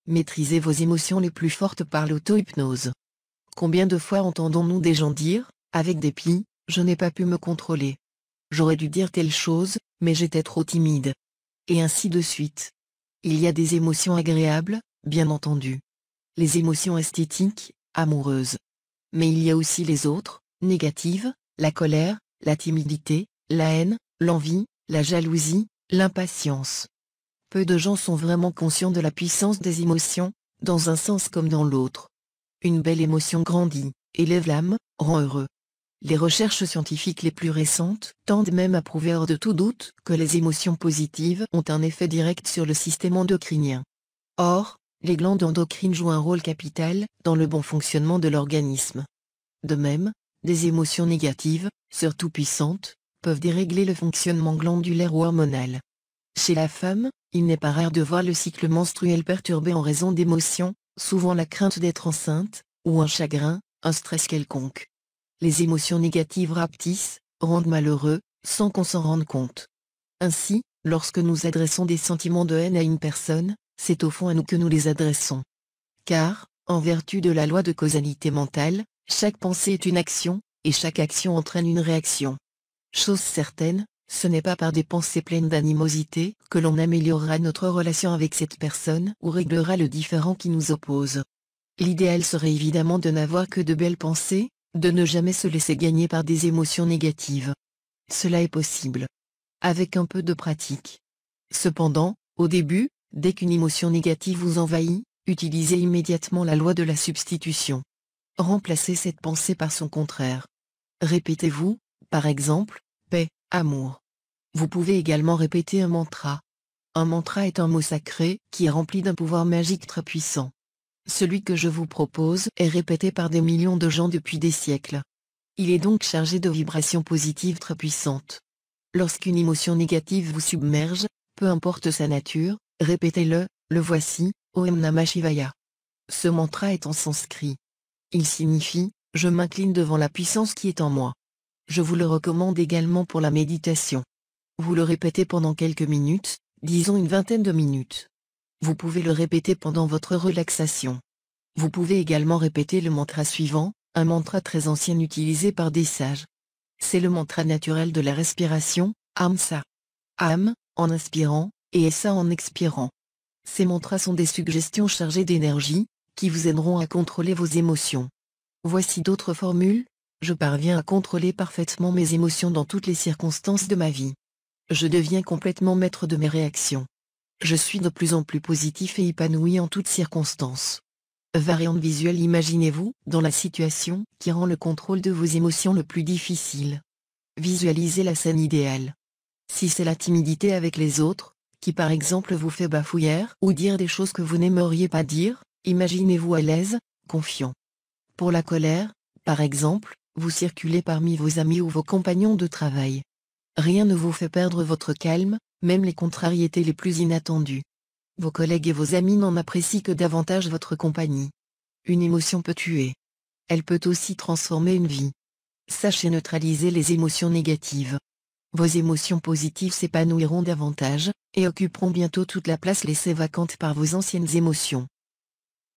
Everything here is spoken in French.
Maîtrisez vos émotions les plus fortes par l'auto-hypnose. Combien de fois entendons-nous des gens dire, avec dépit, « Je n'ai pas pu me contrôler. J'aurais dû dire telle chose, mais j'étais trop timide. » Et ainsi de suite. Il y a des émotions agréables, bien entendu. Les émotions esthétiques, amoureuses. Mais il y a aussi les autres, négatives, la colère, la timidité, la haine, l'envie, la jalousie, l'impatience. Peu de gens sont vraiment conscients de la puissance des émotions, dans un sens comme dans l'autre. Une belle émotion grandit, élève l'âme, rend heureux. Les recherches scientifiques les plus récentes tendent même à prouver hors de tout doute que les émotions positives ont un effet direct sur le système endocrinien. Or, les glandes endocrines jouent un rôle capital dans le bon fonctionnement de l'organisme. De même, des émotions négatives, surtout puissantes, peuvent dérégler le fonctionnement glandulaire ou hormonal. Chez la femme, il n'est pas rare de voir le cycle menstruel perturbé en raison d'émotions, souvent la crainte d'être enceinte, ou un chagrin, un stress quelconque. Les émotions négatives rapetissent, rendent malheureux, sans qu'on s'en rende compte. Ainsi, lorsque nous adressons des sentiments de haine à une personne, c'est au fond à nous que nous les adressons. Car, en vertu de la loi de causalité mentale, chaque pensée est une action, et chaque action entraîne une réaction. Chose certaine, ce n'est pas par des pensées pleines d'animosité que l'on améliorera notre relation avec cette personne ou réglera le différend qui nous oppose. L'idéal serait évidemment de n'avoir que de belles pensées, de ne jamais se laisser gagner par des émotions négatives. Cela est possible. Avec un peu de pratique. Cependant, au début, dès qu'une émotion négative vous envahit, utilisez immédiatement la loi de la substitution. Remplacez cette pensée par son contraire. Répétez-vous, par exemple, paix, amour. Vous pouvez également répéter un mantra. Un mantra est un mot sacré qui est rempli d'un pouvoir magique très puissant. Celui que je vous propose est répété par des millions de gens depuis des siècles. Il est donc chargé de vibrations positives très puissantes. Lorsqu'une émotion négative vous submerge, peu importe sa nature, répétez-le, le voici, Om Namah Shivaya. Ce mantra est en sanskrit. Il signifie « Je m'incline devant la puissance qui est en moi ». Je vous le recommande également pour la méditation. Vous le répétez pendant quelques minutes, disons une vingtaine de minutes. Vous pouvez le répéter pendant votre relaxation. Vous pouvez également répéter le mantra suivant, un mantra très ancien utilisé par des sages. C'est le mantra naturel de la respiration, Amsa. Am, en inspirant, et Essa en expirant. Ces mantras sont des suggestions chargées d'énergie, qui vous aideront à contrôler vos émotions. Voici d'autres formules. Je parviens à contrôler parfaitement mes émotions dans toutes les circonstances de ma vie. Je deviens complètement maître de mes réactions. Je suis de plus en plus positif et épanoui en toutes circonstances. Variante visuelle. Imaginez-vous dans la situation qui rend le contrôle de vos émotions le plus difficile. Visualisez la scène idéale. Si c'est la timidité avec les autres, qui par exemple vous fait bafouiller ou dire des choses que vous n'aimeriez pas dire, imaginez-vous à l'aise, confiant. Pour la colère, par exemple, vous circulez parmi vos amis ou vos compagnons de travail. Rien ne vous fait perdre votre calme, même les contrariétés les plus inattendues. Vos collègues et vos amis n'en apprécient que davantage votre compagnie. Une émotion peut tuer. Elle peut aussi transformer une vie. Sachez neutraliser les émotions négatives. Vos émotions positives s'épanouiront davantage, et occuperont bientôt toute la place laissée vacante par vos anciennes émotions.